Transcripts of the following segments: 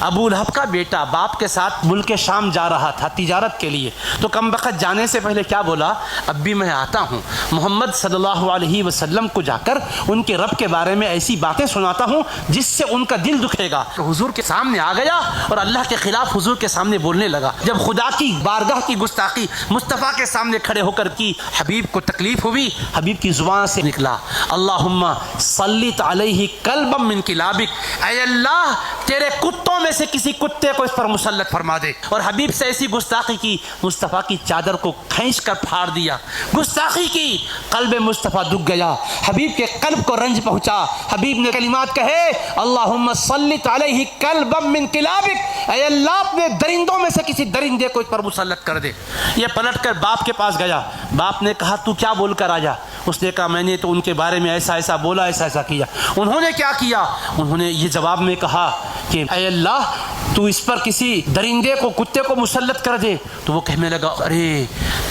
ابو لہب کا بیٹا باپ کے ساتھ ملک شام جا رہا تھا تجارت کے لیے، تو کم وقت جانے سے پہلے کیا بولا؟ اب بھی میں آتا ہوں، محمد صلی اللہ علیہ وسلم کو جا کر ان کے رب کے بارے میں ایسی باتیں سناتا ہوں جس سے ان کا دل دکھے گا۔ تو حضور کے سامنے آ گیا اور اللہ کے خلاف حضور کے سامنے بولنے لگا۔ جب خدا کی بارگاہ کی گستاخی مصطفیٰ کے سامنے کھڑے ہو کر کی، حبیب کو تکلیف ہوئی، حبیب کی زبان سے نکلا اللہم سلط علیہ کلبا من کلابک، اے اللہ تیرے کتوں میں سے کسی کتے کو اس پر مسلط فرما دے۔ اور حبیب سے ایسی گستاخی کی، مصطفیٰ کی چادر کو کھینچ کر پھاڑ دیا، گستاخی کی۔ قلب مصطفیٰ دکھ گیا، حبیب کے قلب کو رنج پہنچا۔ حبیب نے کلمات کہے اللہم سلط علیہ کلبا من کلابک، اے اللہ اپنے درندوں میں سے کسی درندے کو اس پر مسلط کر دے۔ یہ پلٹ کر باپ کے پاس گیا، باپ نے کہا تو کیا بول کر آیا؟ اس نے کہا میں نے تو ان کے بارے میں ایسا ایسا بولا، ایسا ایسا کیا۔ انہوں نے کیا کیا؟ انہوں نے یہ جواب میں کہا کہ اے اللہ تو اس پر کسی درندے کو، کتے کو مسلط کر دے۔ تو وہ کہنے لگا ارے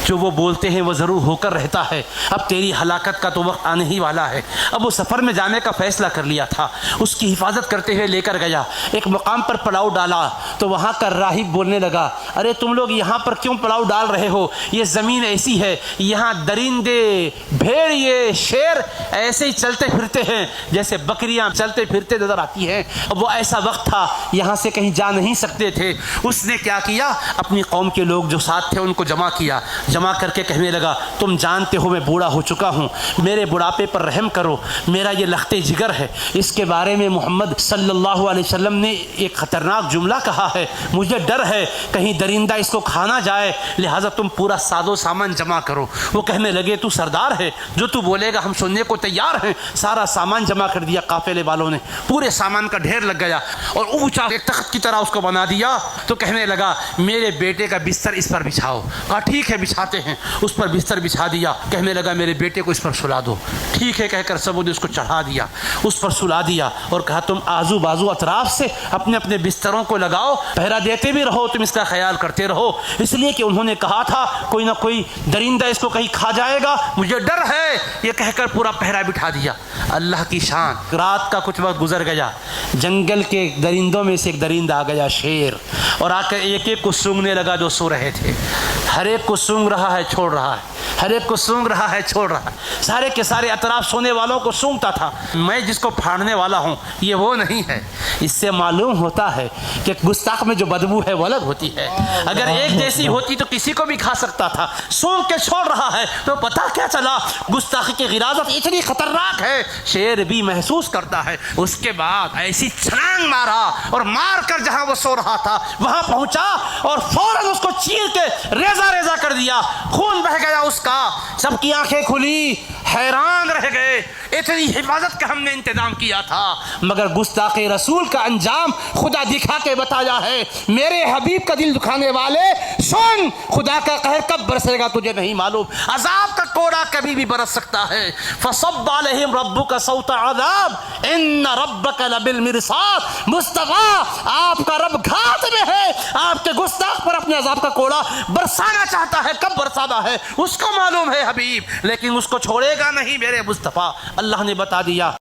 جو وہ بولتے ہیں وہ ضرور ہو کر رہتا ہے، اب تیری ہلاکت کا تو وقت آنے ہی والا ہے۔ اب وہ سفر میں جانے کا فیصلہ کر لیا تھا، اس کی حفاظت کرتے ہوئے لے کر گیا، ایک مقام پر پڑاؤ ڈالا تو وہاں کا راہب بولنے لگا ارے تم لوگ یہاں پر کیوں پڑاؤ ڈال رہے ہو؟ یہ زمین ایسی ہے، یہاں درندے، بھیڑیے، شیر ایسے ہی چلتے پھرتے ہیں جیسے بکریاں چلتے پھرتے نظر آتی ہیں۔ اب وہ ایسا وقت تھا یہاں سے کہیں جا نہیں سکتے تھے۔ اس نے کیا کیا؟ اپنی قوم کے لوگ جو ساتھ تھے ان کو جمع کیا، جمع کر کے کہنے لگا تم جانتے ہو میں بوڑھا ہو چکا ہوں، میرے بڑھاپے پر رحم کرو، میرا یہ لخت جگر ہے۔ اس کے بارے میں محمد صلی اللہ علیہ وسلم نے ایک خطرناک جملہ کہا ہے، مجھے ڈر ہے کہیں درندہ اس کو کھانا جائے، لہٰذا تم پورا ساز و سامان جمع کرو۔ وہ کہنے لگے تو سردار ہے، جو تو بولے گا ہم سننے کو تیار ہیں۔ سارا سامان جمع کر دیا قافلے والوں نے، پورے سامان کا ڈھیر لگ گیا اور اونچا ایک تخت کی طرح اس کو بنا دیا۔ تو کہنے لگا میرے بیٹے کا بستر اس پر بچھاؤ۔ کہا ٹھیک ہے بچھاتے ہیں، اس پر بستر بچھا دیا۔ کہنے لگا میرے بیٹے کو اس پر سلا دو۔ ٹھیک ہے کہہ کر سب نے اس کو چڑھا دیا، اس پر سلا دیا اور کہا تم آزو بازو اطراف سے اپنے اپنے بستروں کو لگاؤ، پہرا دیتے بھی رہو، تم اس کا خیال کرتے رہو، اس لیے کہ انہوں نے کہا تھا کوئی نہ کوئی درندہ اس کو کہیں کھا جائے گا، مجھے ڈر ہے۔ یہ کہہ کر پورا پہرا بٹھا دیا۔ اللہ کی شان، رات کا کچھ وقت گزر گیا، جنگل کے درندوں میں سے ایک درندہ آ گیا شیر، اور آ کر ایک ایک کو سونگنے لگا جو سو رہے تھے۔ ہر ایک کو سونگ رہا ہے چھوڑ رہا ہے، ہر ایک کو سونگ رہا ہے چھوڑ رہا ہے، سارے کے سارے اطراف سونے والوں کو سونگتا تھا۔ میں جس کو پھاڑنے والا ہوں یہ وہ نہیں ہے۔ اس سے معلوم ہوتا ہے کہ گستاخ میں جو بدبو ہے وہ الگ ہوتی ہے، اگر ایک جیسی ہوتی تو کسی کو بھی کھا سکتا تھا۔ سونگ کے چھوڑ رہا ہے تو پتہ کیا چلا گستاخی کی غلاظت اتنی خطرناک ہے شیر بھی محسوس کرتا ہے۔ اس کے بعد ایسی چھلانگ مارا اور مار کر جہاں وہ سو رہا تھا وہاں پہنچا اور فوراً اس کو چیر کے ریزہ ریزہ کر دیا، خون بہہ گیا اس کا۔ سب کی آنکھیں کھلی، حیران رہ گئے، اتنی حفاظت کا ہم نے انتظام کیا تھا، مگر گستاخ رسول کا انجام خدا دکھا کے بتایا ہے۔ میرے حبیب کا دل دکھانے والے سن، خدا کا قہر کب برسے گا تجھے نہیں معلوم، عذاب کا کوڑا کبھی بھی برس سکتا ہے۔ فصب علیہم ربک صوت عذاب ان ربک لبالمرصاد۔ مصطفیٰ آپ کا رب گھات میں ہے، آپ کے گستاخ پر اپنے عذاب کا کوڑا برسانا چاہتا ہے، کب برسانا ہے اس کو معلوم ہے حبیب، لیکن اس کو چھوڑے گا نہیں میرے مصطفیٰ۔ اللہ نے بتا دیا۔